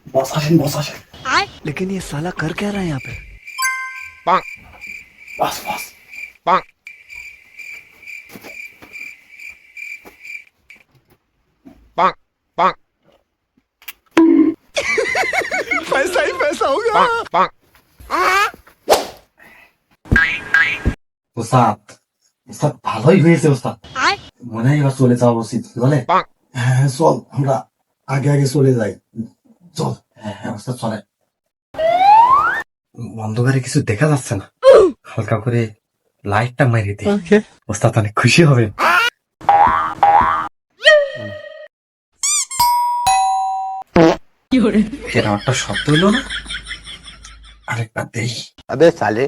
Boss आशिन boss आशिन लेकिन ये साला कर क्या रहा है यहाँ पे? बॉस बॉस पैसा ही पैसा होगा। ওস্তাদ ওস্তাদ ভালোই হয়েছে ওস্তাদ মনে হয় এবার চলে যাওয়া উচিত বলে হ্যাঁ চল আমরা আগে আগে চলে যাই চল হ্যাঁ হ্যাঁ ওস্তাদ চলে অন্ধকারে কিছু দেখা যাচ্ছে না হালকা করে লাইটটা মারি দিই ওস্তাদ অনেক খুশি হবে এরা একটা শব্দ হইলো না আরেকবার দেই अबे साले